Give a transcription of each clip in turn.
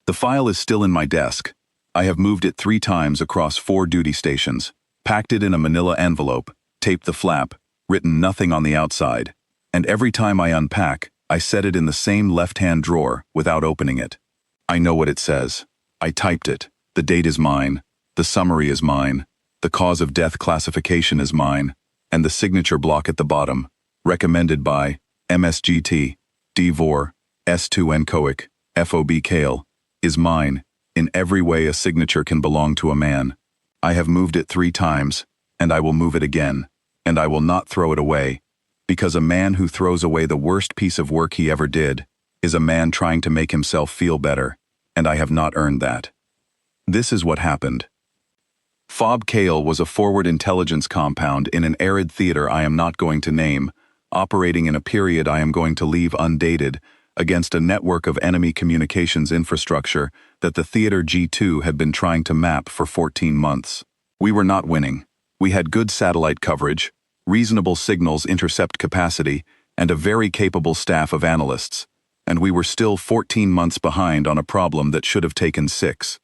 The file is still in my desk. I have moved it 3 times across 4 duty stations, packed it in a manila envelope, taped the flap, written nothing on the outside, and every time I unpack, I set it in the same left-hand drawer without opening it. I know what it says. I typed it. The date is mine. The summary is mine. The cause of death classification is mine. And the signature block at the bottom, recommended by MSGT, DVOR, S2 Encoic, FOB Kale, is mine. In every way a signature can belong to a man. I have moved it 3 times, and I will move it again, and I will not throw it away, because a man who throws away the worst piece of work he ever did is a man trying to make himself feel better, and I have not earned that. This is what happened. FOB Kale was a forward intelligence compound in an arid theater I am not going to name, operating in a period I am going to leave undated, against a network of enemy communications infrastructure that the Theater G2 had been trying to map for 14 months. We were not winning. We had good satellite coverage, reasonable signals intercept capacity, and a very capable staff of analysts, and we were still 14 months behind on a problem that should have taken 6.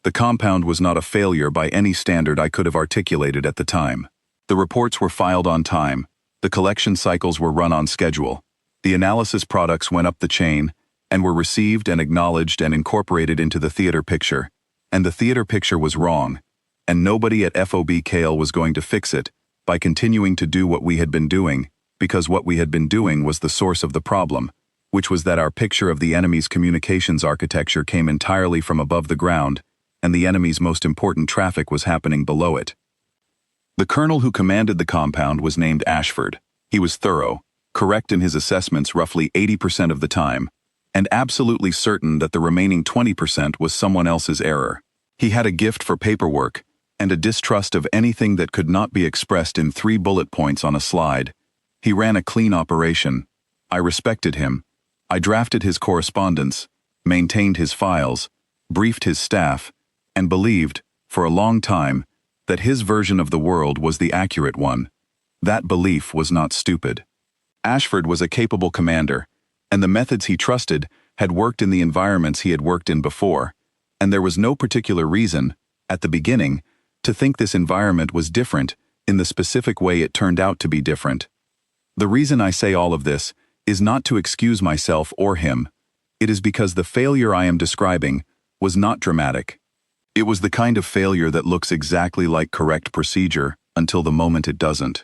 The compound was not a failure by any standard I could have articulated at the time. The reports were filed on time, the collection cycles were run on schedule, the analysis products went up the chain, and were received and acknowledged and incorporated into the theater picture, and the theater picture was wrong, and nobody at FOB Kale was going to fix it by continuing to do what we had been doing, because what we had been doing was the source of the problem, which was that our picture of the enemy's communications architecture came entirely from above the ground, and the enemy's most important traffic was happening below it. The colonel who commanded the compound was named Ashford. He was thorough, correct in his assessments roughly 80% of the time, and absolutely certain that the remaining 20% was someone else's error. He had a gift for paperwork, and a distrust of anything that could not be expressed in 3 bullet points on a slide. He ran a clean operation. I respected him. I drafted his correspondence, maintained his files, briefed his staff, and believed, for a long time, that his version of the world was the accurate one. That belief was not stupid. Ashford was a capable commander, and the methods he trusted had worked in the environments he had worked in before, and there was no particular reason, at the beginning, to think this environment was different in the specific way it turned out to be different. The reason I say all of this is not to excuse myself or him. It is because the failure I am describing was not dramatic. It was the kind of failure that looks exactly like correct procedure until the moment it doesn't.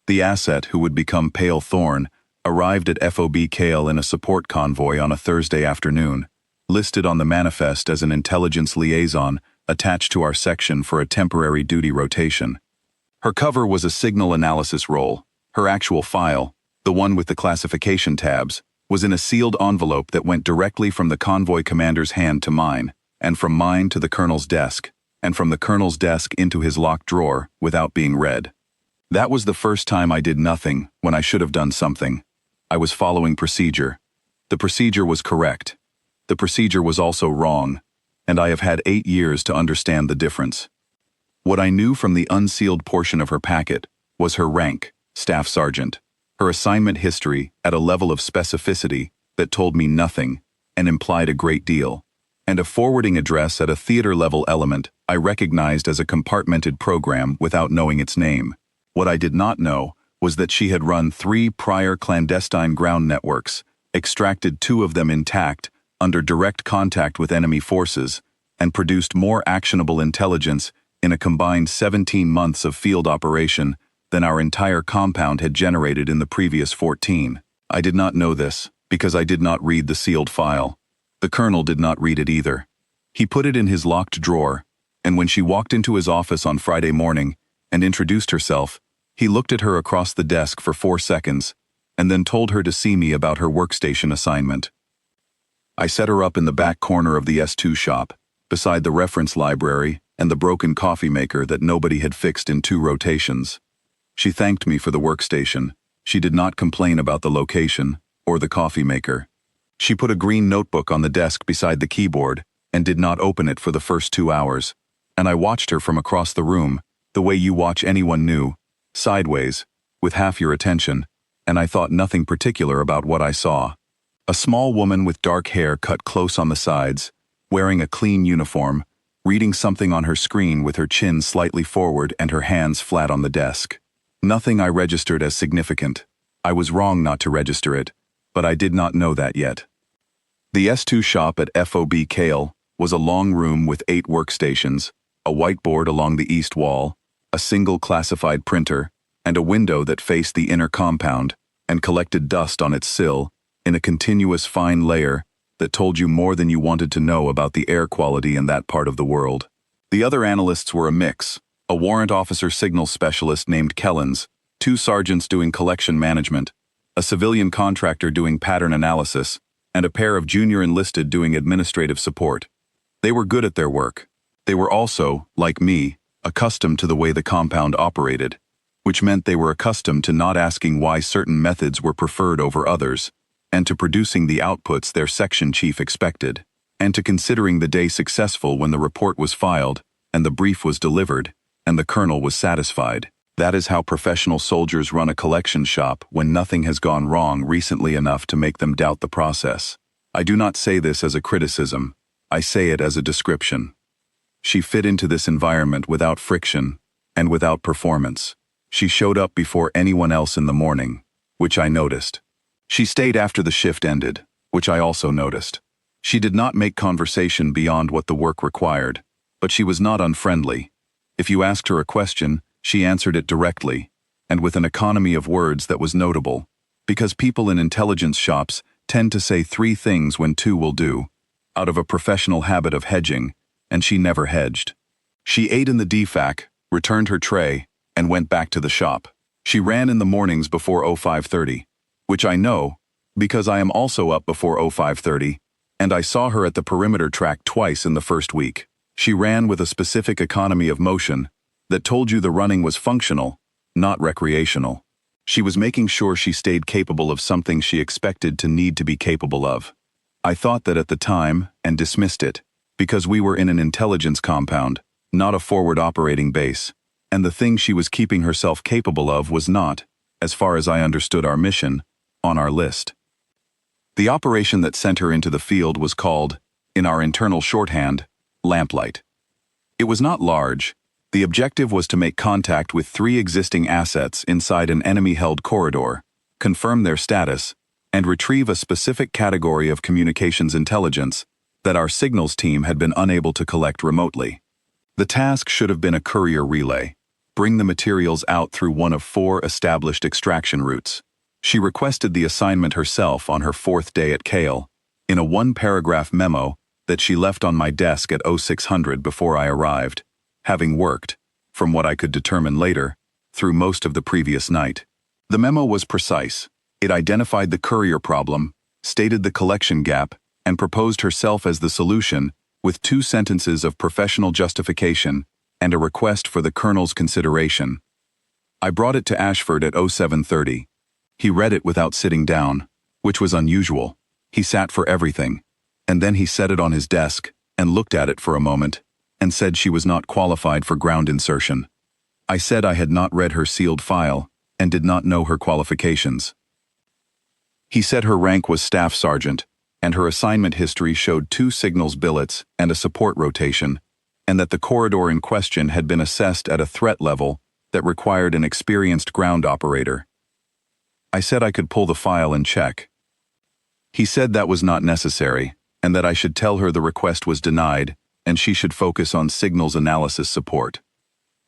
The asset who would become Pale Thorn arrived at FOB Kale in a support convoy on a Thursday afternoon, listed on the manifest as an intelligence liaison attached to our section for a temporary duty rotation. Her cover was a signal analysis role. Her actual file, the one with the classification tabs, was in a sealed envelope that went directly from the convoy commander's hand to mine, and from mine to the colonel's desk, and from the colonel's desk into his locked drawer without being read. That was the first time I did nothing when I should have done something. I was following procedure. The procedure was correct. The procedure was also wrong, and I have had 8 years to understand the difference. What I knew from the unsealed portion of her packet was her rank, staff sergeant, her assignment history at a level of specificity that told me nothing and implied a great deal, and a forwarding address at a theater-level element I recognized as a compartmented program without knowing its name. What I did not know was that she had run 3 prior clandestine ground networks, extracted 2 of them intact, under direct contact with enemy forces, and produced more actionable intelligence in a combined 17 months of field operation than our entire compound had generated in the previous 14. I did not know this, because I did not read the sealed file. The colonel did not read it either. He put it in his locked drawer, and when she walked into his office on Friday morning and introduced herself, he looked at her across the desk for 4 seconds, and then told her to see me about her workstation assignment. I set her up in the back corner of the S2 shop, beside the reference library and the broken coffee maker that nobody had fixed in 2 rotations. She thanked me for the workstation. She did not complain about the location or the coffee maker. She put a green notebook on the desk beside the keyboard and did not open it for the first 2 hours, and I watched her from across the room, the way you watch anyone new, sideways, with half your attention, and I thought nothing particular about what I saw. A small woman with dark hair cut close on the sides, wearing a clean uniform, reading something on her screen with her chin slightly forward and her hands flat on the desk. Nothing I registered as significant. I was wrong not to register it, but I did not know that yet. The S2 shop at FOB Kale was a long room with 8 workstations, a whiteboard along the east wall, a single classified printer, and a window that faced the inner compound and collected dust on its sill in a continuous fine layer that told you more than you wanted to know about the air quality in that part of the world. The other analysts were a mix: a warrant officer signals specialist named Kellens, 2 sergeants doing collection management, a civilian contractor doing pattern analysis, and a pair of junior enlisted doing administrative support. They were good at their work. They were also, like me, accustomed to the way the compound operated, which meant they were accustomed to not asking why certain methods were preferred over others, and to producing the outputs their section chief expected, and to considering the day successful when the report was filed, and the brief was delivered, and the colonel was satisfied. That is how professional soldiers run a collection shop when nothing has gone wrong recently enough to make them doubt the process. I do not say this as a criticism, I say it as a description. She fit into this environment without friction and without performance. She showed up before anyone else in the morning, which I noticed. She stayed after the shift ended, which I also noticed. She did not make conversation beyond what the work required, but she was not unfriendly. If you asked her a question, she answered it directly, and with an economy of words that was notable, because people in intelligence shops tend to say 3 things when 2 will do, out of a professional habit of hedging, and she never hedged. She ate in the DFAC, returned her tray, and went back to the shop. She ran in the mornings before 05:30, which I know, because I am also up before 05:30, and I saw her at the perimeter track twice in the first week. She ran with a specific economy of motion that told you the running was functional, not recreational. She was making sure she stayed capable of something she expected to need to be capable of. I thought that at the time, and dismissed it, because we were in an intelligence compound, not a forward operating base, and the thing she was keeping herself capable of was not, as far as I understood our mission, on our list. The operation that sent her into the field was called, in our internal shorthand, Lamplight. It was not large. The objective was to make contact with 3 existing assets inside an enemy-held corridor, confirm their status, and retrieve a specific category of communications intelligence that our signals team had been unable to collect remotely. The task should have been a courier relay, bring the materials out through one of 4 established extraction routes. She requested the assignment herself on her 4th day at Kale, in a 1-paragraph memo that she left on my desk at 0600 before I arrived, having worked, from what I could determine later, through most of the previous night. The memo was precise. It identified the courier problem, stated the collection gap, and proposed herself as the solution, with 2 sentences of professional justification and a request for the colonel's consideration. I brought it to Ashford at 0730. He read it without sitting down, which was unusual. He sat for everything, and then he set it on his desk and looked at it for a moment and said she was not qualified for ground insertion. I said I had not read her sealed file and did not know her qualifications. He said her rank was staff sergeant, and her assignment history showed 2 signals billets and a support rotation, and that the corridor in question had been assessed at a threat level that required an experienced ground operator. I said I could pull the file and check. He said that was not necessary, and that I should tell her the request was denied, and she should focus on signals analysis support.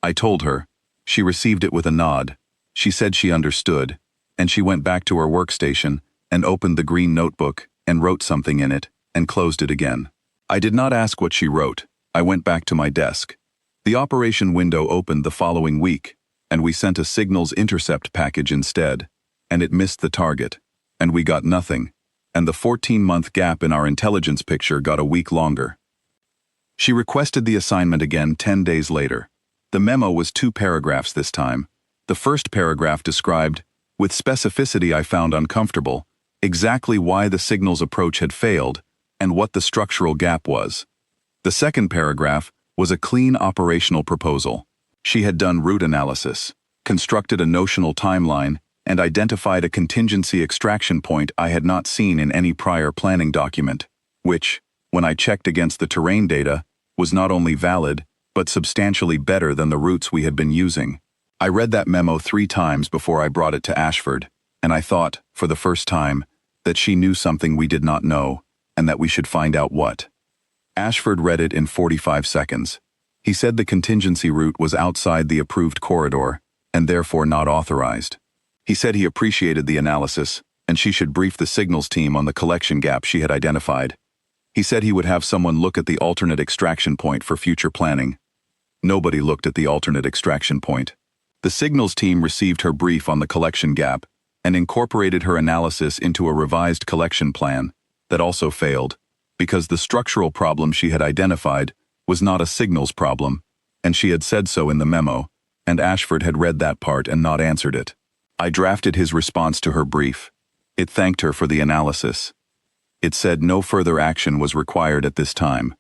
I told her. She received it with a nod. She said she understood, and she went back to her workstation and opened the green notebook and wrote something in it and closed it again. I did not ask what she wrote. I went back to my desk. The operation window opened the following week, and we sent a signals intercept package instead, and it missed the target, and we got nothing, and the 14-month gap in our intelligence picture got a week longer. She requested the assignment again 10 days later. The memo was 2 paragraphs this time. The first paragraph described, with specificity I found uncomfortable, exactly why the signals approach had failed and what the structural gap was. The second paragraph was a clean operational proposal. She had done route analysis, constructed a notional timeline, and identified a contingency extraction point I had not seen in any prior planning document, which, when I checked against the terrain data, was not only valid, but substantially better than the routes we had been using. I read that memo 3 times before I brought it to Ashford, and I thought, for the first time, that she knew something we did not know, and that we should find out what. Ashford read it in 45 seconds. He said the contingency route was outside the approved corridor, and therefore not authorized. He said he appreciated the analysis, and she should brief the signals team on the collection gap she had identified. He said he would have someone look at the alternate extraction point for future planning. Nobody looked at the alternate extraction point. The signals team received her brief on the collection gap and incorporated her analysis into a revised collection plan that also failed because the structural problem she had identified was not a signals problem, and she had said so in the memo, and Ashford had read that part and not answered it. I drafted his response to her brief. It thanked her for the analysis. It said no further action was required at this time.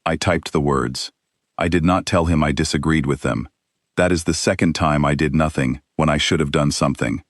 I typed the words. I did not tell him I disagreed with them. That is the second time I did nothing when I should have done something.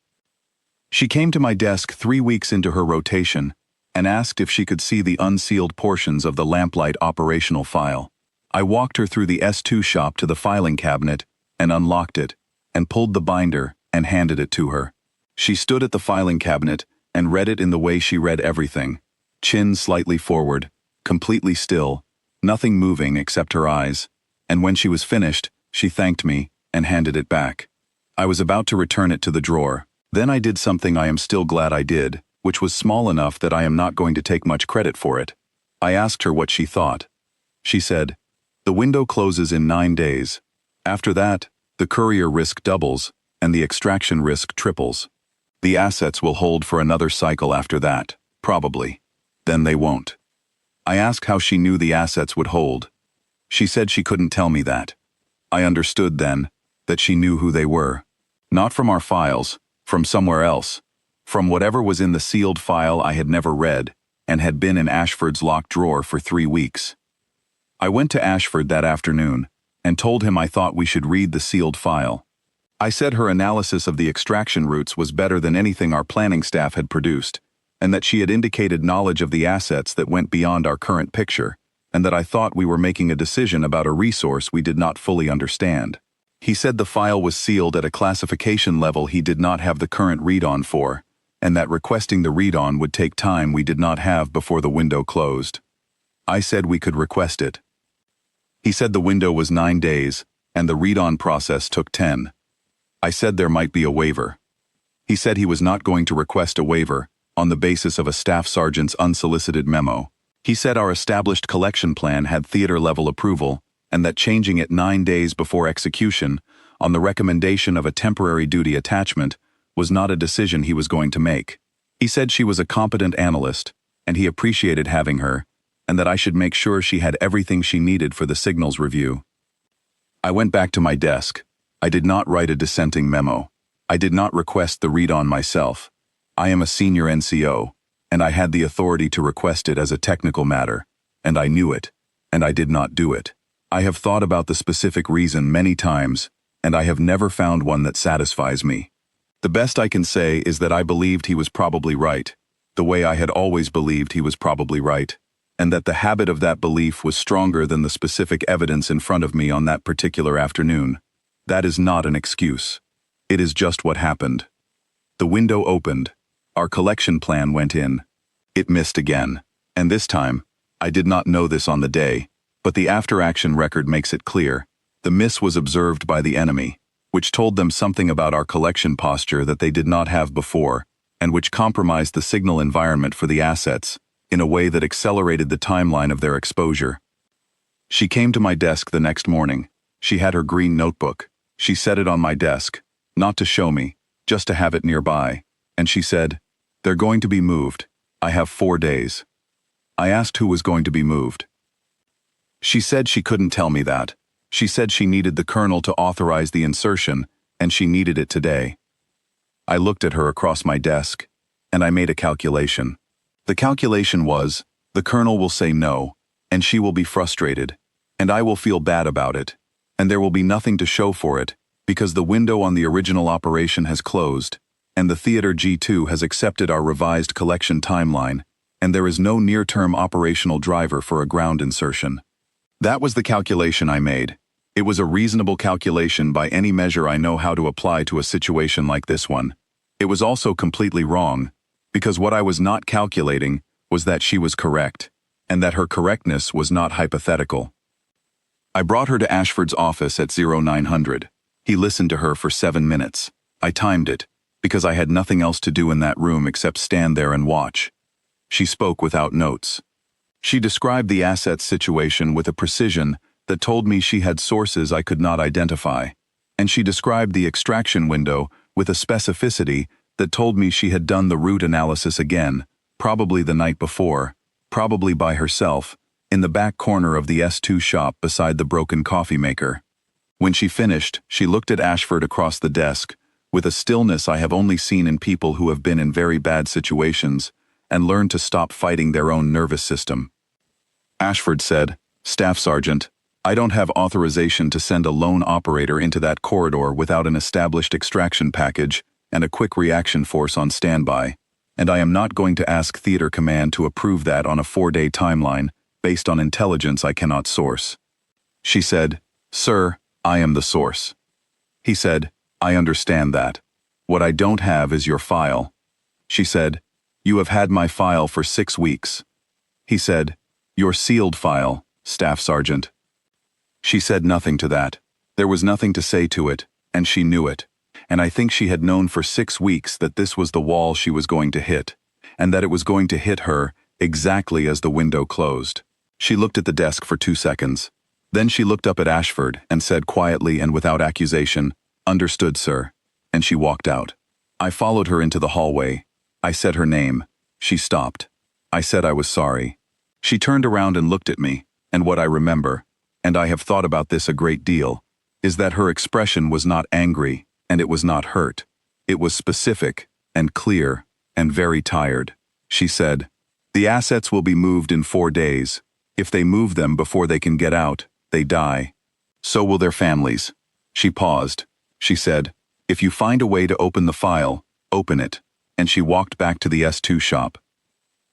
She came to my desk 3 weeks into her rotation and asked if she could see the unsealed portions of the lamplight operational file. I walked her through the S2 shop to the filing cabinet and unlocked it and pulled the binder and handed it to her. She stood at the filing cabinet and read it in the way she read everything, chin slightly forward, completely still, nothing moving except her eyes, and when she was finished, she thanked me and handed it back. I was about to return it to the drawer. Then I did something I am still glad I did, which was small enough that I am not going to take much credit for it. I asked her what she thought. She said, "The window closes in 9 days. After that, the courier risk doubles and the extraction risk triples. The assets will hold for another cycle after that, probably. Then they won't." I asked how she knew the assets would hold. She said she couldn't tell me that. I understood then that she knew who they were. Not from our files, from somewhere else. From whatever was in the sealed file I had never read and had been in Ashford's locked drawer for 3 weeks. I went to Ashford that afternoon and told him I thought we should read the sealed file. I said her analysis of the extraction routes was better than anything our planning staff had produced, and that she had indicated knowledge of the assets that went beyond our current picture, and that I thought we were making a decision about a resource we did not fully understand. He said the file was sealed at a classification level he did not have the current read-on for, and that requesting the read-on would take time we did not have before the window closed. I said we could request it. He said the window was 9 days, and the read-on process took 10. I said there might be a waiver. He said he was not going to request a waiver on the basis of a staff sergeant's unsolicited memo. He said our established collection plan had theater-level approval, and that changing it 9 days before execution, on the recommendation of a temporary duty attachment, was not a decision he was going to make. He said she was a competent analyst, and he appreciated having her, and that I should make sure she had everything she needed for the signals review. I went back to my desk. I did not write a dissenting memo. I did not request the read-on myself. I am a senior NCO, and I had the authority to request it as a technical matter, and I knew it, and I did not do it. I have thought about the specific reason many times, and I have never found one that satisfies me. The best I can say is that I believed he was probably right, the way I had always believed he was probably right, and that the habit of that belief was stronger than the specific evidence in front of me on that particular afternoon. That is not an excuse. It is just what happened. The window opened. Our collection plan went in. It missed again, and this time, I did not know this on the day, but the after-action record makes it clear. The miss was observed by the enemy, which told them something about our collection posture that they did not have before, and which compromised the signal environment for the assets in a way that accelerated the timeline of their exposure. She came to my desk the next morning. She had her green notebook. She set it on my desk, not to show me, just to have it nearby, and she said, "They're going to be moved. I have 4 days." I asked who was going to be moved. She said she couldn't tell me that. She said she needed the colonel to authorize the insertion, and she needed it today. I looked at her across my desk, and I made a calculation. The calculation was, the colonel will say no, and she will be frustrated, and I will feel bad about it, and there will be nothing to show for it, because the window on the original operation has closed, and the Theater G2 has accepted our revised collection timeline, and there is no near-term operational driver for a ground insertion. That was the calculation I made. It was a reasonable calculation by any measure I know how to apply to a situation like this one. It was also completely wrong, because what I was not calculating was that she was correct, and that her correctness was not hypothetical. I brought her to Ashford's office at 0900. He listened to her for 7 minutes. I timed it, because I had nothing else to do in that room except stand there and watch. She spoke without notes. She described the assets situation with a precision that told me she had sources I could not identify, and she described the extraction window with a specificity that told me she had done the root analysis again, probably the night before, probably by herself, in the back corner of the S2 shop beside the broken coffee maker. When she finished, she looked at Ashford across the desk, with a stillness I have only seen in people who have been in very bad situations and learned to stop fighting their own nervous system. Ashford said, "Staff Sergeant, I don't have authorization to send a lone operator into that corridor without an established extraction package and a quick reaction force on standby, and I am not going to ask Theater Command to approve that on a 4-day timeline based on intelligence I cannot source." She said, "Sir, I am the source." He said, "I understand that. What I don't have is your file." She said, "You have had my file for 6 weeks." He said, "Your sealed file, Staff Sergeant." She said nothing to that. There was nothing to say to it, and she knew it. And I think she had known for 6 weeks that this was the wall she was going to hit, and that it was going to hit her exactly as the window closed. She looked at the desk for 2 seconds. Then she looked up at Ashford and said quietly and without accusation, "Understood, sir," and she walked out. I followed her into the hallway. I said her name. She stopped. I said I was sorry. She turned around and looked at me, and what I remember, and I have thought about this a great deal, is that her expression was not angry, and it was not hurt. It was specific, and clear, and very tired. She said, "The assets will be moved in 4 days. If they move them before they can get out, they die. So will their families." She paused. She said, "If you find a way to open the file, open it," and she walked back to the S2 shop.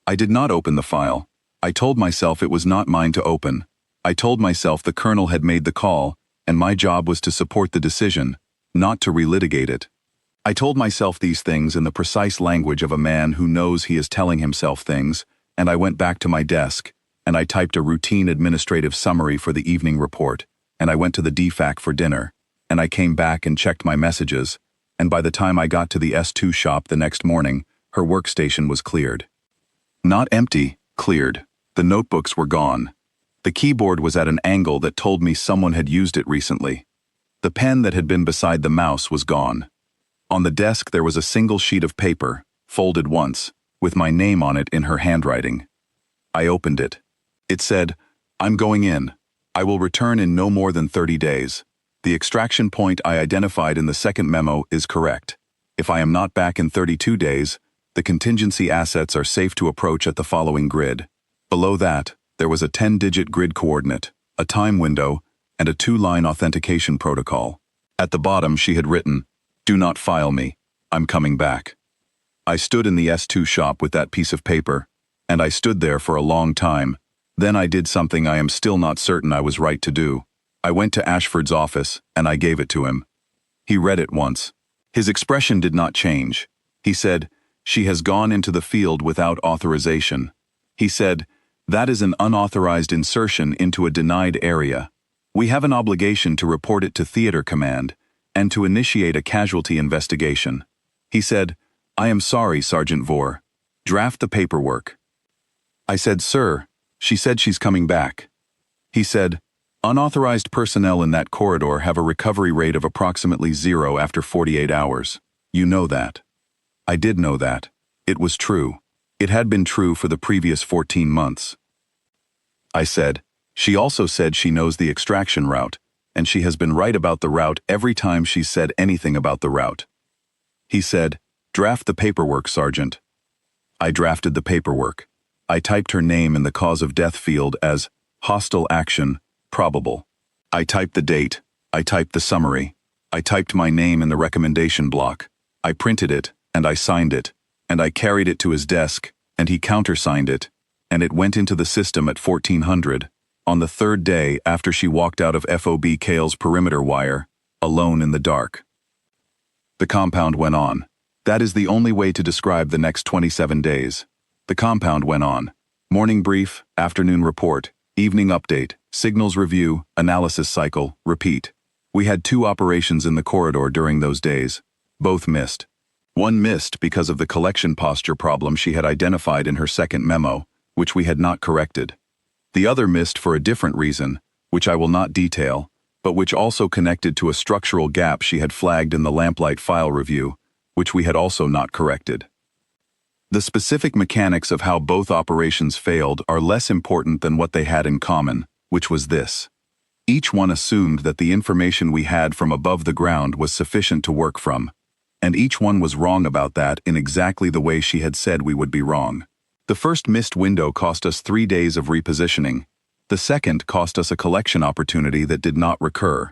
I did not open the file. I told myself it was not mine to open. I told myself the colonel had made the call, and my job was to support the decision, not to relitigate it. I told myself these things in the precise language of a man who knows he is telling himself things, and I went back to my desk, and I typed a routine administrative summary for the evening report, and I went to the DFAC for dinner, and I came back and checked my messages, and by the time I got to the S2 shop the next morning, her workstation was cleared. Not empty, cleared. The notebooks were gone. The keyboard was at an angle that told me someone had used it recently. The pen that had been beside the mouse was gone. On the desk there was a single sheet of paper, folded once, with my name on it in her handwriting. I opened it. It said, "I'm going in. I will return in no more than 30 days. The extraction point I identified in the second memo is correct. If I am not back in 32 days, the contingency assets are safe to approach at the following grid." Below that, there was a 10-digit grid coordinate, a time window, and a 2-line authentication protocol. At the bottom she had written, "Do not file me. I'm coming back." I stood in the S2 shop with that piece of paper, and I stood there for a long time. Then I did something I am still not certain I was right to do. I went to Ashford's office, and I gave it to him. He read it once. His expression did not change. He said, "She has gone into the field without authorization." He said, "That is an unauthorized insertion into a denied area. We have an obligation to report it to Theater Command and to initiate a casualty investigation." He said, "I am sorry, Sergeant Vore. Draft the paperwork." I said, "Sir, she said she's coming back." He said, "Unauthorized personnel in that corridor have a recovery rate of approximately 0 after 48 hours. You know that." I did know that. It was true. It had been true for the previous 14 months. I said, "She also said she knows the extraction route, and she has been right about the route every time she's said anything about the route." He said, "Draft the paperwork, Sergeant." I drafted the paperwork. I typed her name in the cause of death field as hostile action, probable. I typed the date. I typed the summary. I typed my name in the recommendation block. I printed it, and I signed it, and I carried it to his desk, and he countersigned it, and it went into the system at 1400, on the third day after she walked out of FOB Kale's perimeter wire, alone in the dark. The compound went on. That is the only way to describe the next 27 days. The compound went on. Morning brief, afternoon report, evening update, signals review, analysis cycle, repeat. We had 2 operations in the corridor during those days. Both missed. One missed because of the collection posture problem she had identified in her second memo, which we had not corrected. The other missed for a different reason, which I will not detail, but which also connected to a structural gap she had flagged in the lamplight file review, which we had also not corrected. The specific mechanics of how both operations failed are less important than what they had in common, which was this. Each one assumed that the information we had from above the ground was sufficient to work from, and each one was wrong about that in exactly the way she had said we would be wrong. The first missed window cost us 3 days of repositioning. The second cost us a collection opportunity that did not recur.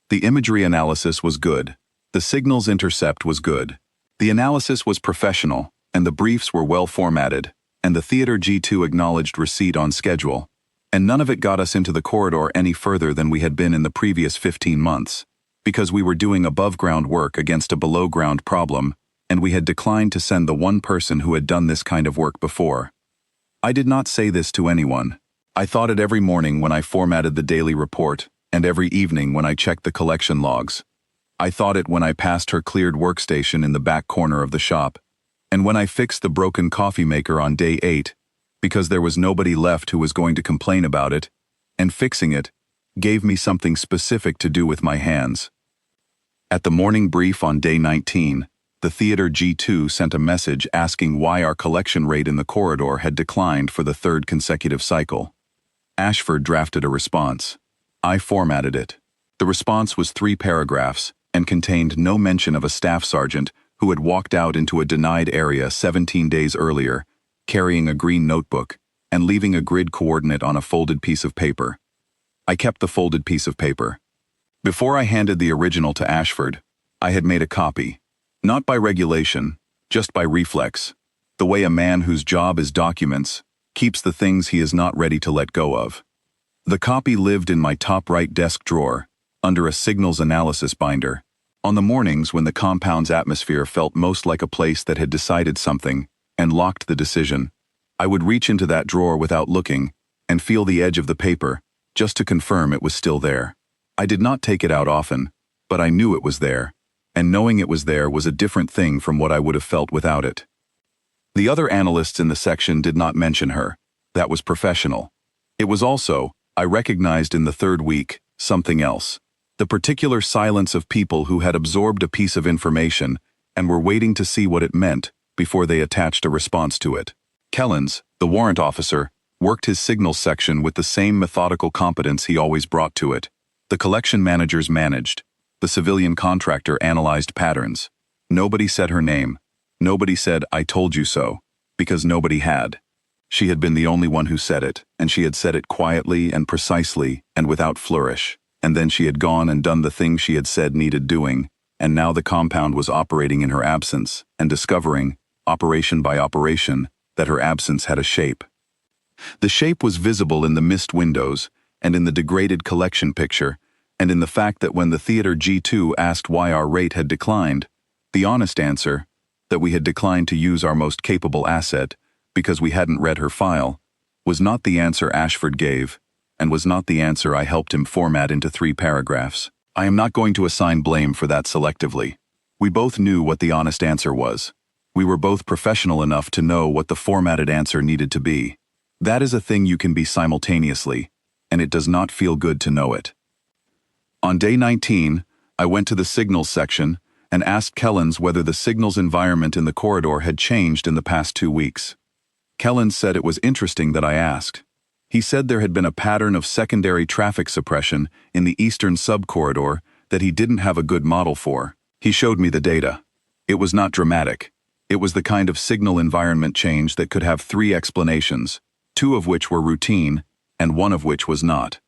The imagery analysis was good. The signals intercept was good. The analysis was professional, and the briefs were well formatted, and the Theater G2 acknowledged receipt on schedule. And none of it got us into the corridor any further than we had been in the previous 15 months, because we were doing above-ground work against a below-ground problem, and we had declined to send the one person who had done this kind of work before. I did not say this to anyone. I thought it every morning when I formatted the daily report, and every evening when I checked the collection logs. I thought it when I passed her cleared workstation in the back corner of the shop, and when I fixed the broken coffee maker on day 8, because there was nobody left who was going to complain about it, and fixing it gave me something specific to do with my hands. At the morning brief on day 19, the Theater G2 sent a message asking why our collection rate in the corridor had declined for the 3rd consecutive cycle. Ashford drafted a response. I formatted it. The response was 3 paragraphs and contained no mention of a staff sergeant who had walked out into a denied area 17 days earlier, carrying a green notebook and leaving a grid coordinate on a folded piece of paper. I kept the folded piece of paper. Before I handed the original to Ashford, I had made a copy. Not by regulation, just by reflex, the way a man whose job is documents keeps the things he is not ready to let go of. The copy lived in my top right desk drawer, under a signals analysis binder. On the mornings when the compound's atmosphere felt most like a place that had decided something and locked the decision, I would reach into that drawer without looking and feel the edge of the paper, just to confirm it was still there. I did not take it out often, but I knew it was there. And knowing it was there was a different thing from what I would have felt without it. The other analysts in the section did not mention her. That was professional. It was also, I recognized in the 3rd week, something else. The particular silence of people who had absorbed a piece of information and were waiting to see what it meant before they attached a response to it. Kellens, the warrant officer, worked his signals section with the same methodical competence he always brought to it. The collection managers managed. The civilian contractor analyzed patterns. Nobody said her name. Nobody said, I told you so, because nobody had. She had been the only one who said it, and she had said it quietly and precisely and without flourish, and then she had gone and done the thing she had said needed doing, and now the compound was operating in her absence and discovering, operation by operation, that her absence had a shape. The shape was visible in the missed windows and in the degraded collection picture, and in the fact that when the Theater G2 asked why our rate had declined, the honest answer, that we had declined to use our most capable asset because we hadn't read her file, was not the answer Ashford gave, and was not the answer I helped him format into 3 paragraphs. I am not going to assign blame for that selectively. We both knew what the honest answer was. We were both professional enough to know what the formatted answer needed to be. That is a thing you can be simultaneously, and it does not feel good to know it. On day 19, I went to the signals section and asked Kellens whether the signals environment in the corridor had changed in the past 2 weeks. Kellens said it was interesting that I asked. He said there had been a pattern of secondary traffic suppression in the eastern subcorridor that he didn't have a good model for. He showed me the data. It was not dramatic. It was the kind of signal environment change that could have 3 explanations, 2 of which were routine and 1 of which was not.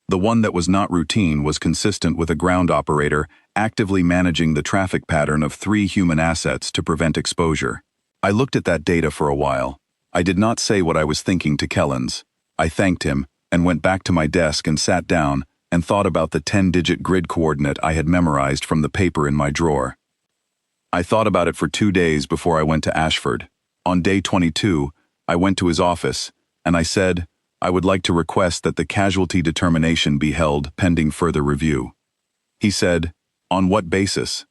The one that was not routine was consistent with a ground operator actively managing the traffic pattern of 3 human assets to prevent exposure. I looked at that data for a while. I did not say what I was thinking to Kellens. I thanked him and went back to my desk and sat down and thought about the 10-digit grid coordinate I had memorized from the paper in my drawer. I thought about it for 2 days before I went to Ashford. On day 22, I went to his office, and I said, I would like to request that the casualty determination be held pending further review. He said, on what basis?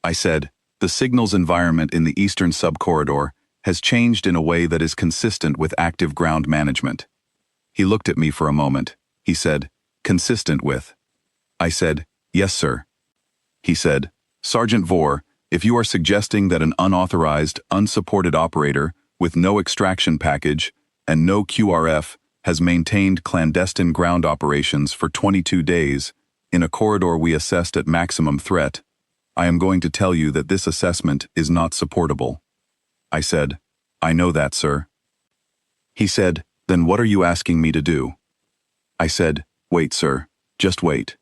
I said, the signals environment in the eastern subcorridor has changed in a way that is consistent with active ground management. He looked at me for a moment. He said, consistent with. I said, yes, sir. He said, Sergeant Vore, if you are suggesting that an unauthorized, unsupported operator with no extraction package and no QRF has maintained clandestine ground operations for 22 days in a corridor we assessed at maximum threat, I am going to tell you that this assessment is not supportable. I said, I know that, sir. He said, then what are you asking me to do? I said, wait, sir, just wait.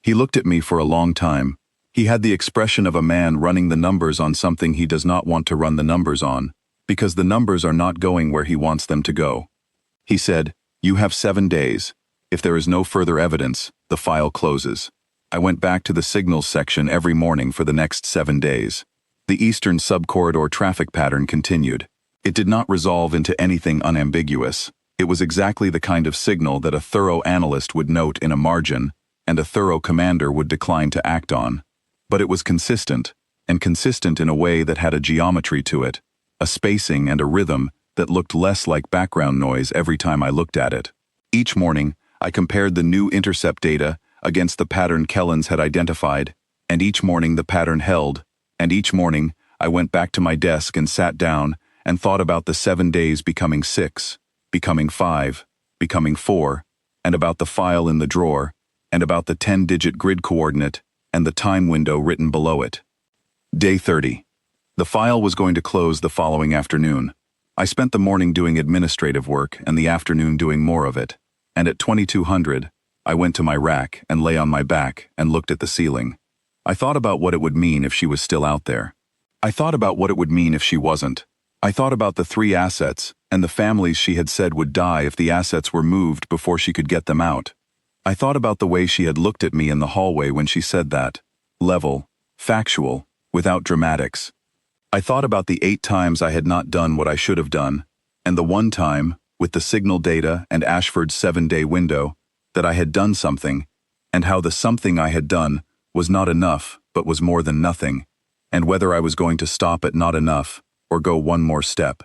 He looked at me for a long time. He had the expression of a man running the numbers on something he does not want to run the numbers on, because the numbers are not going where he wants them to go. He said, you have 7 days. If there is no further evidence, the file closes. I went back to the signals section every morning for the next 7 days. The eastern subcorridor traffic pattern continued. It did not resolve into anything unambiguous. It was exactly the kind of signal that a thorough analyst would note in a margin and a thorough commander would decline to act on. But it was consistent, and consistent in a way that had a geometry to it, a spacing and a rhythm that looked less like background noise every time I looked at it. Each morning, I compared the new intercept data against the pattern Kellens had identified, and each morning the pattern held, and each morning I went back to my desk and sat down and thought about the 7 days becoming 6, becoming 5, becoming 4, and about the file in the drawer, and about the 10-digit grid coordinate and the time window written below it. Day 30. The file was going to close the following afternoon. I spent the morning doing administrative work and the afternoon doing more of it, and at 2200, I went to my rack and lay on my back and looked at the ceiling. I thought about what it would mean if she was still out there. I thought about what it would mean if she wasn't. I thought about the 3 assets and the families she had said would die if the assets were moved before she could get them out. I thought about the way she had looked at me in the hallway when she said that. Level, factual, without dramatics. I thought about the 8 times I had not done what I should have done, and the 1 time, with the signal data and Ashford's 7-day window, that I had done something, and how the something I had done was not enough but was more than nothing, and whether I was going to stop at not enough or go one more step.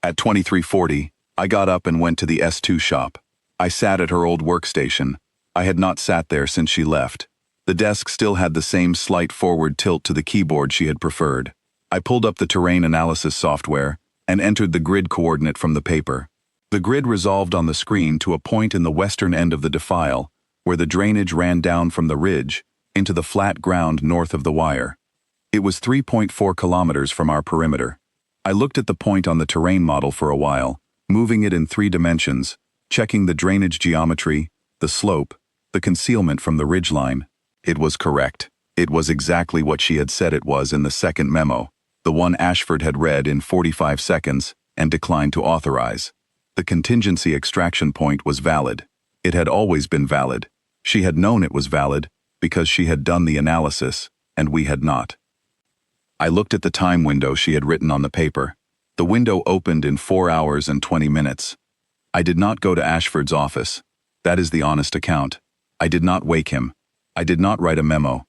At 2340, I got up and went to the S2 shop. I sat at her old workstation. I had not sat there since she left. The desk still had the same slight forward tilt to the keyboard she had preferred. I pulled up the terrain analysis software and entered the grid coordinate from the paper. The grid resolved on the screen to a point in the western end of the defile, where the drainage ran down from the ridge into the flat ground north of the wire. It was 3.4 kilometers from our perimeter. I looked at the point on the terrain model for a while, moving it in 3 dimensions, checking the drainage geometry, the slope, the concealment from the ridgeline. It was correct. It was exactly what she had said it was in the second memo, the one Ashford had read in 45 seconds and declined to authorize. The contingency extraction point was valid. It had always been valid. She had known it was valid because she had done the analysis, and we had not. I looked at the time window she had written on the paper. The window opened in 4 hours and 20 minutes. I did not go to Ashford's office. That is the honest account. I did not wake him. I did not write a memo.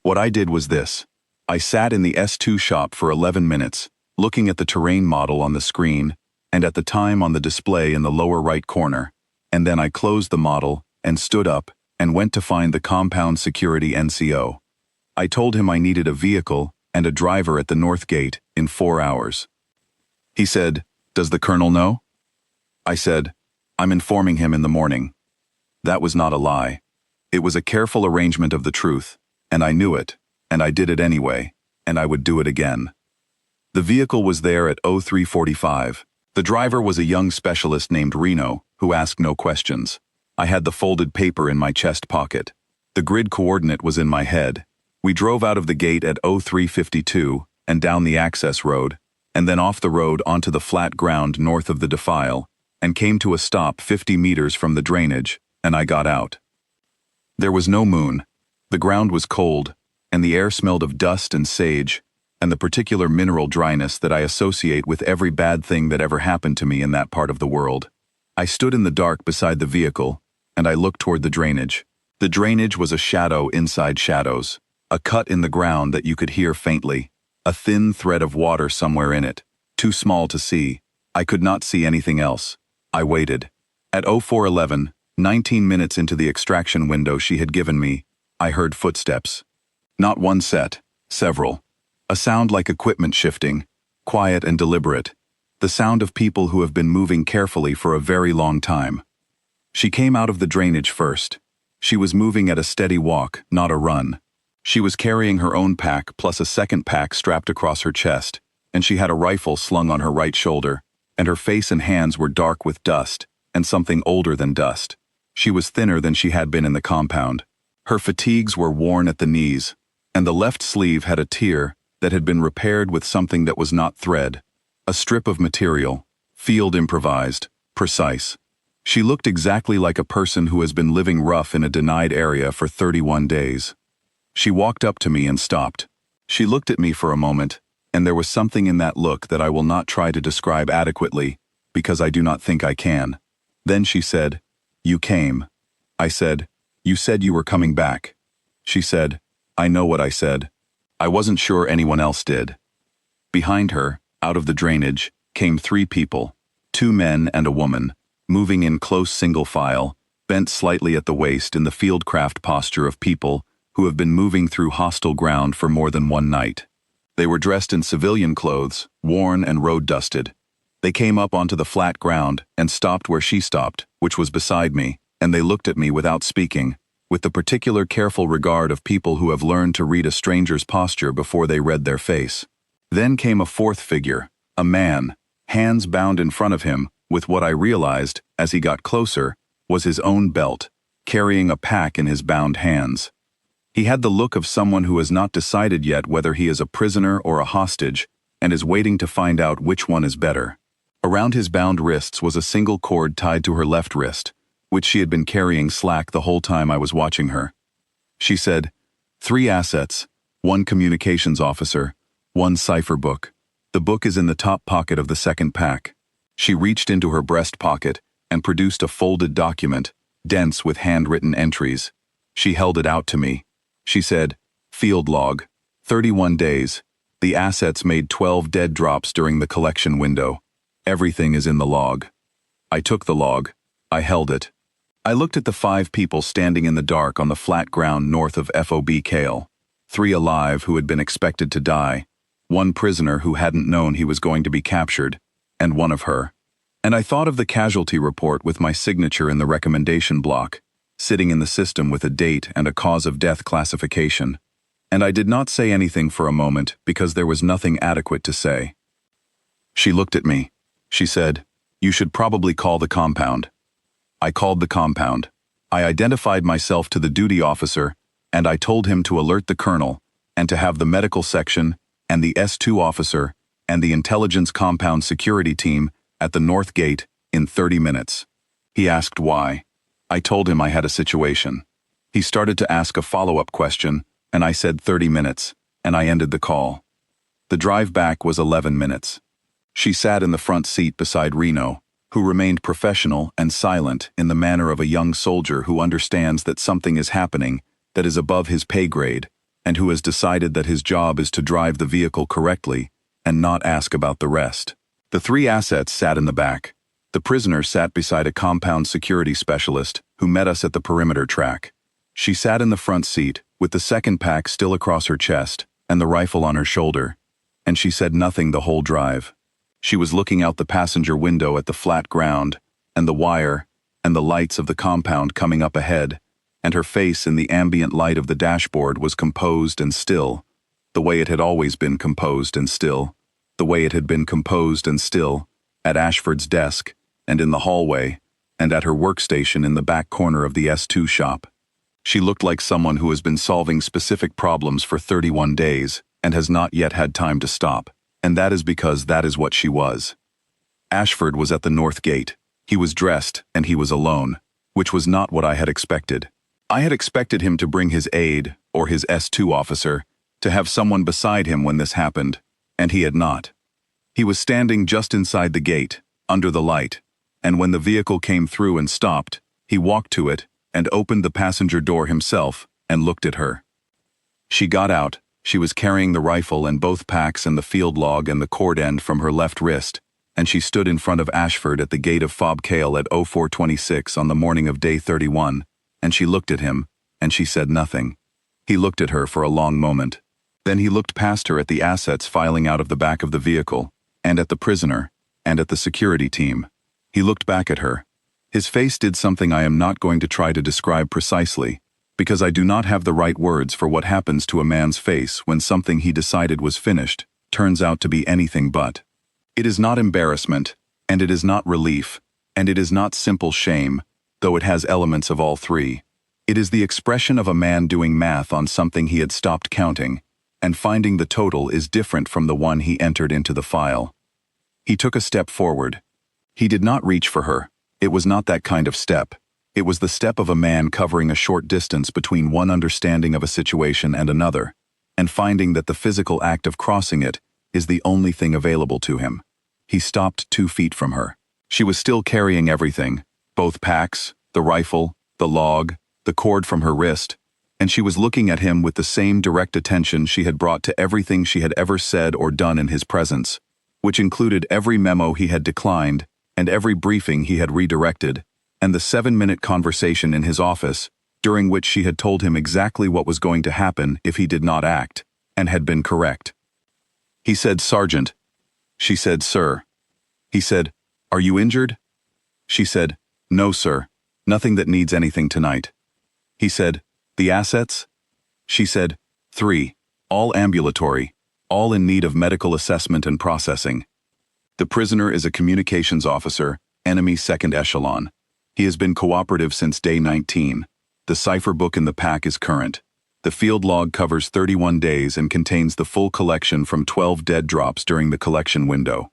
What I did was this. I sat in the S2 shop for 11 minutes, looking at the terrain model on the screen and at the time on the display in the lower right corner, and then I closed the model and stood up and went to find the compound security NCO. I told him I needed a vehicle and a driver at the north gate in 4 hours. He said, "Does the colonel know?" I said, "I'm informing him in the morning." That was not a lie. It was a careful arrangement of the truth, and I knew it, and I did it anyway, and I would do it again. The vehicle was there at 0345. The driver was a young specialist named Reno, who asked no questions. I had the folded paper in my chest pocket. The grid coordinate was in my head. We drove out of the gate at 0352 and down the access road, and then off the road onto the flat ground north of the defile, and came to a stop 50 meters from the drainage, and I got out. There was no moon. The ground was cold, and the air smelled of dust and sage, and the particular mineral dryness that I associate with every bad thing that ever happened to me in that part of the world. I stood in the dark beside the vehicle, and I looked toward the drainage. The drainage was a shadow inside shadows, a cut in the ground that you could hear faintly, a thin thread of water somewhere in it, too small to see. I could not see anything else. I waited. At 04:11, 19 minutes into the extraction window she had given me, I heard footsteps. Not one set, several. A sound like equipment shifting, quiet and deliberate. The sound of people who have been moving carefully for a very long time. She came out of the drainage first. She was moving at a steady walk, not a run. She was carrying her own pack plus a second pack strapped across her chest, and she had a rifle slung on her right shoulder, and her face and hands were dark with dust, and something older than dust. She was thinner than she had been in the compound. Her fatigues were worn at the knees, and the left sleeve had a tear that had been repaired with something that was not thread, a strip of material, field improvised, precise. She looked exactly like a person who has been living rough in a denied area for 31 days. She walked up to me and stopped. She looked at me for a moment, and there was something in that look that I will not try to describe adequately, because I do not think I can. Then she said, "You came." I said, "You said you were coming back." She said, "I know what I said." I wasn't sure anyone else did. Behind her, out of the drainage, came 3 people, 2 men and a woman, moving in close single file, bent slightly at the waist in the fieldcraft posture of people who have been moving through hostile ground for more than one night. They were dressed in civilian clothes, worn and road-dusted. They came up onto the flat ground and stopped where she stopped, which was beside me, and they looked at me without speaking, with the particular careful regard of people who have learned to read a stranger's posture before they read their face. Then came a 4th figure, a man, hands bound in front of him, with what I realized, as he got closer, was his own belt, carrying a pack in his bound hands. He had the look of someone who has not decided yet whether he is a prisoner or a hostage, and is waiting to find out which one is better. Around his bound wrists was a single cord tied to her left wrist, which she had been carrying slack the whole time I was watching her. She said, 3 assets, 1 communications officer, 1 cipher book. The book is in the top pocket of the second pack. She reached into her breast pocket and produced a folded document, dense with handwritten entries. She held it out to me. She said, "Field log, 31 days. The assets made 12 dead drops during the collection window. Everything is in the log." I took the log. I held it. I looked at the 5 people standing in the dark on the flat ground north of FOB Kale. 3 alive who had been expected to die, 1 prisoner who hadn't known he was going to be captured, and 1 of her. And I thought of the casualty report with my signature in the recommendation block, sitting in the system with a date and a cause of death classification. And I did not say anything for a moment because there was nothing adequate to say. She looked at me. She said, "You should probably call the compound." I called the compound. I identified myself to the duty officer, and I told him to alert the colonel, and to have the medical section, and the S2 officer, and the intelligence compound security team at the north gate in 30 minutes. He asked why. I told him I had a situation. He started to ask a follow-up question, and I said 30 minutes, and I ended the call. The drive back was 11 minutes. She sat in the front seat beside Reno, who remained professional and silent in the manner of a young soldier who understands that something is happening that is above his pay grade, and who has decided that his job is to drive the vehicle correctly and not ask about the rest. The 3 assets sat in the back. The prisoner sat beside a compound security specialist who met us at the perimeter track. She sat in the front seat, with the second pack still across her chest and the rifle on her shoulder, and she said nothing the whole drive. She was looking out the passenger window at the flat ground, and the wire, and the lights of the compound coming up ahead, and her face in the ambient light of the dashboard was composed and still, the way it had always been composed and still, the way it had been composed and still, at Ashford's desk, and in the hallway, and at her workstation in the back corner of the S2 shop. She looked like someone who has been solving specific problems for 31 days and has not yet had time to stop. and that is because that is what she was. Ashford was at the north gate. He was dressed, and he was alone, which was not what I had expected. I had expected him to bring his aide, or his S2 officer, to have someone beside him when this happened, and he had not. He was standing just inside the gate, under the light, and when the vehicle came through and stopped, he walked to it and opened the passenger door himself and looked at her. She got out. She was carrying the rifle and both packs and the field log and the cord end from her left wrist, and she stood in front of Ashford at the gate of Fob Cale at 0426 on the morning of day 31, and she looked at him, and she said nothing. He looked at her for a long moment. Then he looked past her at the assets filing out of the back of the vehicle, and at the prisoner, and at the security team. He looked back at her. His face did something I am not going to try to describe precisely, because I do not have the right words for what happens to a man's face when something he decided was finished turns out to be anything but. It is not embarrassment, and it is not relief, and it is not simple shame, though it has elements of all three. It is the expression of a man doing math on something he had stopped counting, and finding the total is different from the one he entered into the file. He took a step forward. He did not reach for her. It was not that kind of step. It was the step of a man covering a short distance between one understanding of a situation and another, and finding that the physical act of crossing it is the only thing available to him. He stopped 2 feet from her. She was still carrying everything, both packs, the rifle, the log, the cord from her wrist, and she was looking at him with the same direct attention she had brought to everything she had ever said or done in his presence, which included every memo he had declined and every briefing he had redirected, and the 7-minute conversation in his office, during which she had told him exactly what was going to happen if he did not act, and had been correct. He said, "Sergeant." She said, "Sir." He said, "Are you injured?" She said, "No, sir. Nothing that needs anything tonight." He said, "The assets?" She said, 3, all ambulatory, all in need of medical assessment and processing. The prisoner is a communications officer, enemy second echelon. He has been cooperative since day 19. The cipher book in the pack is current. The field log covers 31 days and contains the full collection from 12 dead drops during the collection window.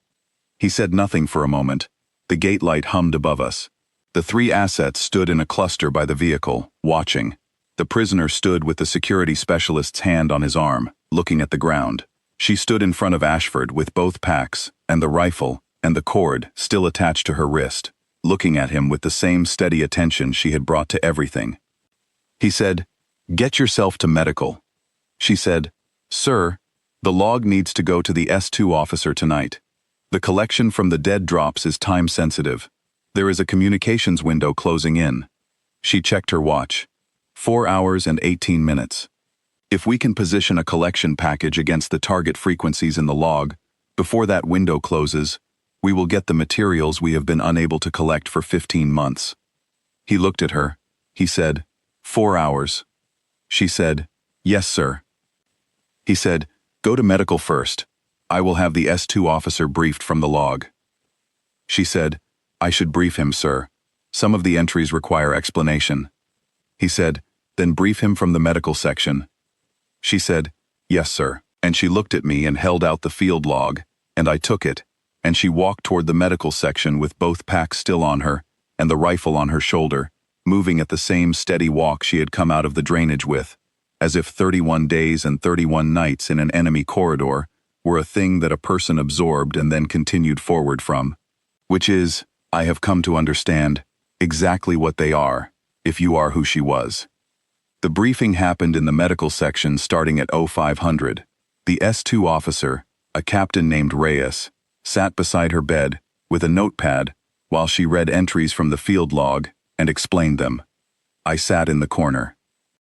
He said nothing for a moment. The gate light hummed above us. The 3 assets stood in a cluster by the vehicle, watching. The prisoner stood with the security specialist's hand on his arm, looking at the ground. She stood in front of Ashford with both packs, and the rifle, and the cord still attached to her wrist, looking at him with the same steady attention she had brought to everything. He said, "Get yourself to medical." She said, "Sir, the log needs to go to the S2 officer tonight. The collection from the dead drops is time sensitive. There is a communications window closing in." She checked her watch. 4 hours and 18 minutes. If we can position a collection package against the target frequencies in the log, before that window closes, we will get the materials we have been unable to collect for 15 months. He looked at her. He said, 4 hours. She said, "Yes, sir." He said, "Go to medical first. I will have the S2 officer briefed from the log." She said, "I should brief him, sir. Some of the entries require explanation." He said, "Then brief him from the medical section." She said, "Yes, sir." And she looked at me and held out the field log, and I took it, and she walked toward the medical section with both packs still on her, and the rifle on her shoulder, moving at the same steady walk she had come out of the drainage with, as if 31 days and 31 nights in an enemy corridor were a thing that a person absorbed and then continued forward from, which is, I have come to understand, exactly what they are, if you are who she was. The briefing happened in the medical section starting at 0500. The S2 officer, a captain named Reyes, sat beside her bed with a notepad while she read entries from the field log and explained them. I sat in the corner.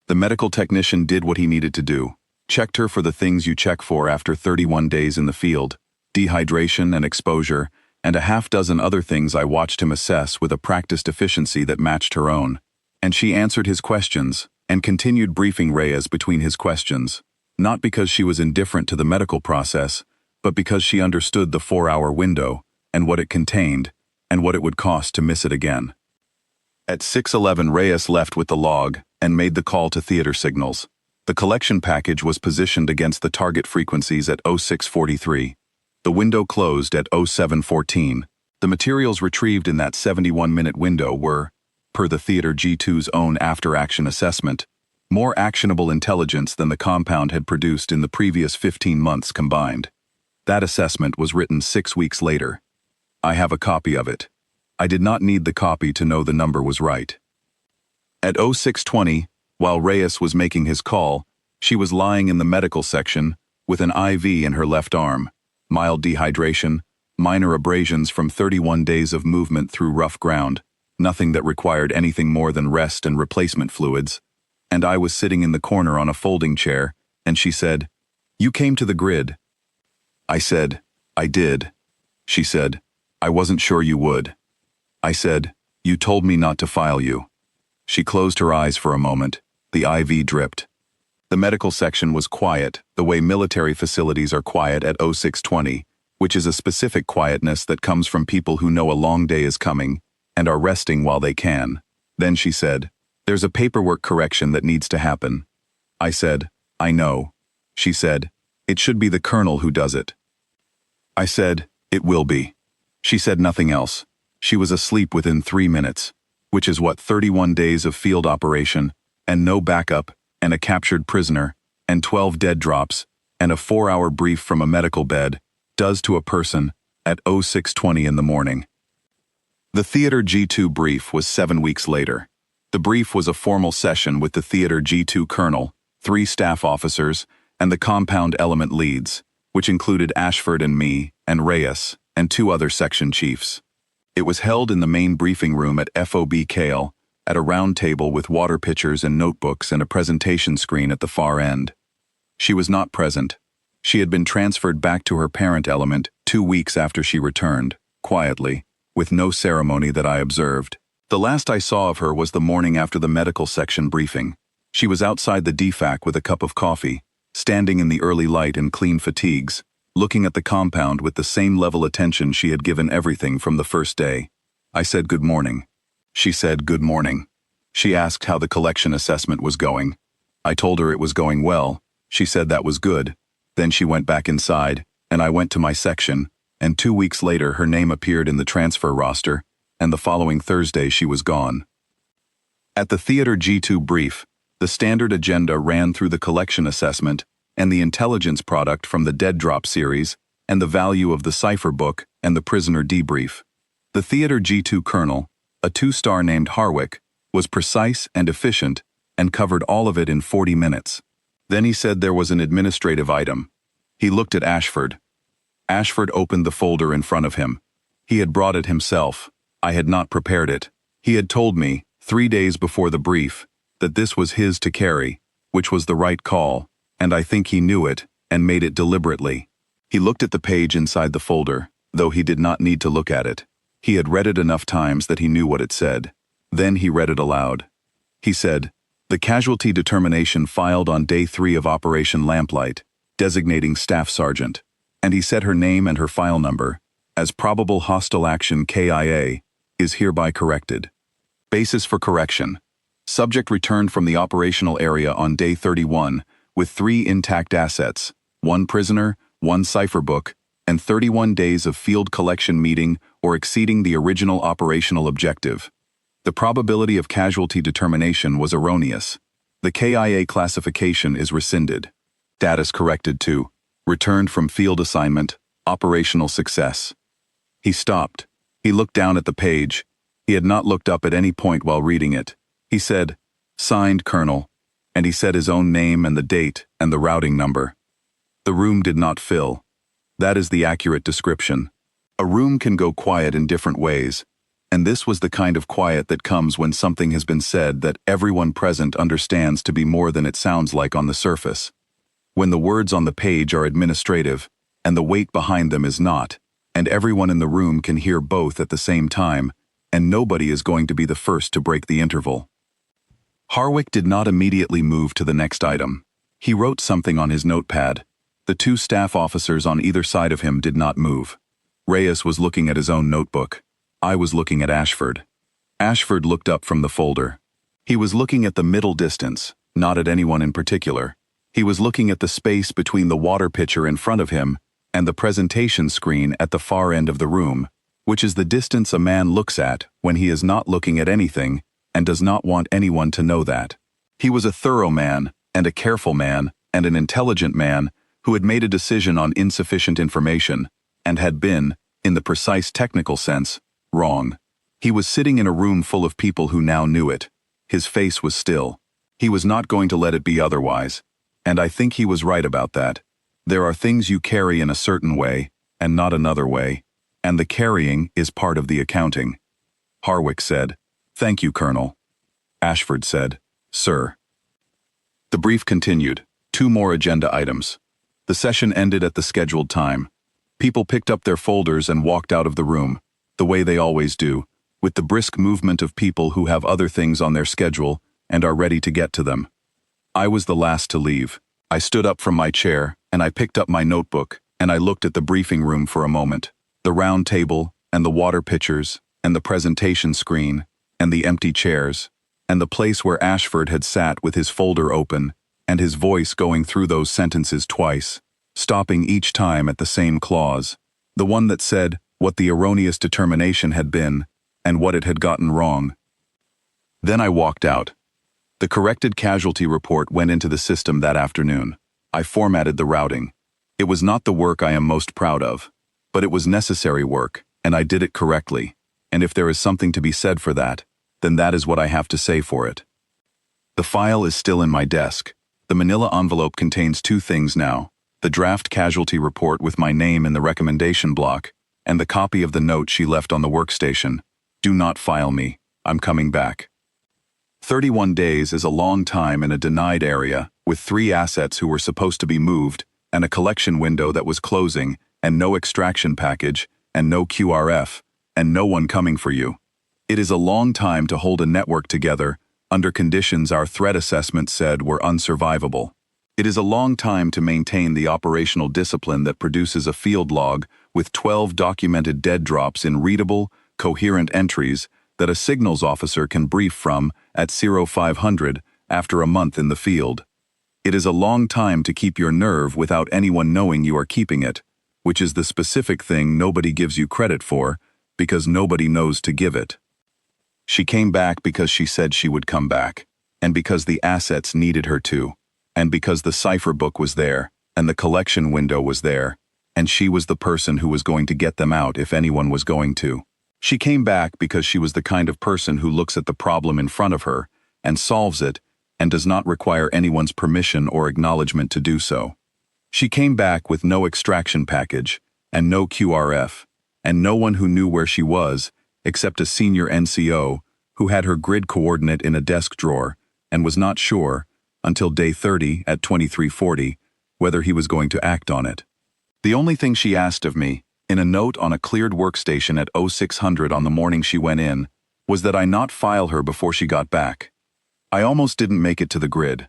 The medical technician did what he needed to do, checked her for the things you check for after 31 days in the field, dehydration and exposure, and a half-dozen other things I watched him assess with a practiced efficiency that matched her own. And she answered his questions and continued briefing Reyes between his questions, not because she was indifferent to the medical process, but because she understood the 4-hour window and what it contained and what it would cost to miss it again. At 6:11 Reyes left with the log and made the call to theater signals. The collection package was positioned against the target frequencies at 0643. The window closed at 07:14. The materials retrieved in that 71-minute window were, per the Theater G2's own after-action assessment, more actionable intelligence than the compound had produced in the previous 15 months combined. That assessment was written 6 weeks later. I have a copy of it. I did not need the copy to know the number was right. At 06:20, while Reyes was making his call, she was lying in the medical section with an IV in her left arm, mild dehydration, minor abrasions from 31 days of movement through rough ground, nothing that required anything more than rest and replacement fluids, and I was sitting in the corner on a folding chair, and she said, "You came to the grid." I said, "I did." She said, "I wasn't sure you would." I said, "You told me not to file you." She closed her eyes for a moment. The IV dripped. The medical section was quiet, the way military facilities are quiet at 06:20, which is a specific quietness that comes from people who know a long day is coming and are resting while they can. Then she said, "There's a paperwork correction that needs to happen." I said, "I know." She said, "It should be the colonel who does it." I said, "It will be." She said nothing else. She was asleep within 3 minutes, which is what 31 days of field operation, and no backup, and a captured prisoner, and 12 dead drops, and a 4-hour brief from a medical bed, does to a person at 06:20 in the morning. The Theater G2 brief was 7 weeks later. The brief was a formal session with the Theater G2 colonel, 3 staff officers, and the compound element leads, which included Ashford and me, and Reyes, and 2 other section chiefs. It was held in the main briefing room at FOB Kale, at a round table with water pitchers and notebooks and a presentation screen at the far end. She was not present. She had been transferred back to her parent element 2 weeks after she returned, quietly, with no ceremony that I observed. The last I saw of her was the morning after the medical section briefing. She was outside the DFAC with a cup of coffee, standing in the early light in clean fatigues, looking at the compound with the same level attention she had given everything from the first day. I said good morning. She said good morning. She asked how the collection assessment was going. I told her it was going well. She said that was good. Then she went back inside, and I went to my section, and 2 weeks later her name appeared in the transfer roster, and the following Thursday she was gone. At the Theater G2 brief, the standard agenda ran through the collection assessment and the intelligence product from the Dead Drop series, and the value of the cipher book and the prisoner debrief. The Theater G2 colonel, a 2-star named Harwick, was precise and efficient and covered all of it in 40 minutes. Then he said there was an administrative item. He looked at Ashford. Ashford opened the folder in front of him. He had brought it himself. I had not prepared it. He had told me, 3 days before the brief, that this was his to carry, which was the right call, and I think he knew it and made it deliberately. He looked at the page inside the folder, though he did not need to look at it. He had read it enough times that he knew what it said. Then he read it aloud. He said, "The casualty determination filed on day 3 of Operation Lamplight, designating Staff Sergeant," and he said her name and her file number, as probable hostile action KIA, is hereby corrected. Basis for correction. Subject returned from the operational area on day 31 with 3 intact assets, 1 prisoner, 1 cipher book, and 31 days of field collection meeting or exceeding the original operational objective. The probability of casualty determination was erroneous. The KIA classification is rescinded. Status corrected to returned from field assignment, operational success. He stopped. He looked down at the page. He had not looked up at any point while reading it. He said, "Signed, Colonel," and he said his own name and the date and the routing number. The room did not fill. That is the accurate description. A room can go quiet in different ways, and this was the kind of quiet that comes when something has been said that everyone present understands to be more than it sounds like on the surface. When the words on the page are administrative, and the weight behind them is not, and everyone in the room can hear both at the same time, and nobody is going to be the first to break the interval. Harwick did not immediately move to the next item. He wrote something on his notepad. The 2 staff officers on either side of him did not move. Reyes was looking at his own notebook. I was looking at Ashford. Ashford looked up from the folder. He was looking at the middle distance, not at anyone in particular. He was looking at the space between the water pitcher in front of him and the presentation screen at the far end of the room, which is the distance a man looks at when he is not looking at anything and does not want anyone to know that. He was a thorough man, and a careful man, and an intelligent man who had made a decision on insufficient information, and had been, in the precise technical sense, wrong. He was sitting in a room full of people who now knew it. His face was still. He was not going to let it be otherwise, and I think he was right about that. There are things you carry in a certain way, and not another way, and the carrying is part of the accounting. Harwick said, "Thank you, Colonel." Ashford said, "Sir." The brief continued. 2 more agenda items. The session ended at the scheduled time. People picked up their folders and walked out of the room, the way they always do, with the brisk movement of people who have other things on their schedule and are ready to get to them. I was the last to leave. I stood up from my chair, and I picked up my notebook, and I looked at the briefing room for a moment. The round table, and the water pitchers, and the presentation screen, and the empty chairs, and the place where Ashford had sat with his folder open, and his voice going through those sentences twice, stopping each time at the same clause, the one that said what the erroneous determination had been, and what it had gotten wrong. Then I walked out. The corrected casualty report went into the system that afternoon. I formatted the routing. It was not the work I am most proud of, but it was necessary work, and I did it correctly, and if there is something to be said for that, then that is what I have to say for it. The file is still in my desk. The manila envelope contains 2 things now: the draft casualty report with my name in the recommendation block, and the copy of the note she left on the workstation. Do not file me. I'm coming back. 31 days is a long time in a denied area, with 3 assets who were supposed to be moved, and a collection window that was closing, and no extraction package, and no QRF, and no one coming for you. It is a long time to hold a network together under conditions our threat assessment said were unsurvivable. It is a long time to maintain the operational discipline that produces a field log with 12 documented dead drops in readable, coherent entries that a signals officer can brief from at 0500 after a month in the field. It is a long time to keep your nerve without anyone knowing you are keeping it, which is the specific thing nobody gives you credit for, because nobody knows to give it. She came back because she said she would come back, and because the assets needed her to, and because the cipher book was there, and the collection window was there, and she was the person who was going to get them out if anyone was going to. She came back because she was the kind of person who looks at the problem in front of her and solves it and does not require anyone's permission or acknowledgement to do so. She came back with no extraction package and no QRF, and no one who knew where she was except a senior NCO who had her grid coordinate in a desk drawer and was not sure, until day 30 at 2340, whether he was going to act on it. The only thing she asked of me, in a note on a cleared workstation at 0600 on the morning she went in, was that I not file her before she got back. I almost didn't make it to the grid.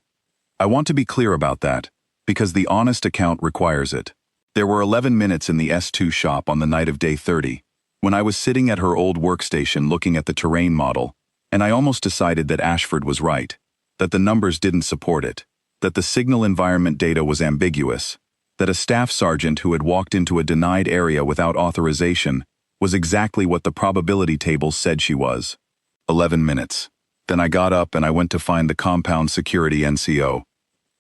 I want to be clear about that, because the honest account requires it. There were 11 minutes in the S2 shop on the night of day 30, when I was sitting at her old workstation looking at the terrain model, and I almost decided that Ashford was right, that the numbers didn't support it, that the signal environment data was ambiguous, that a staff sergeant who had walked into a denied area without authorization was exactly what the probability tables said she was. 11 minutes. Then I got up and I went to find the compound security NCO.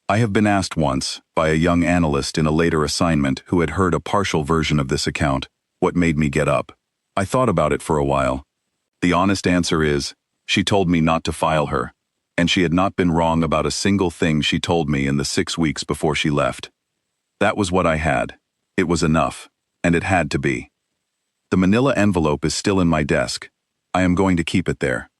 I have been asked once, by a young analyst in a later assignment who had heard a partial version of this account, what made me get up. I thought about it for a while. The honest answer is, she told me not to file her, and she had not been wrong about a single thing she told me in the 6 weeks before she left. That was what I had. It was enough, and it had to be. The manila envelope is still in my desk. I am going to keep it there.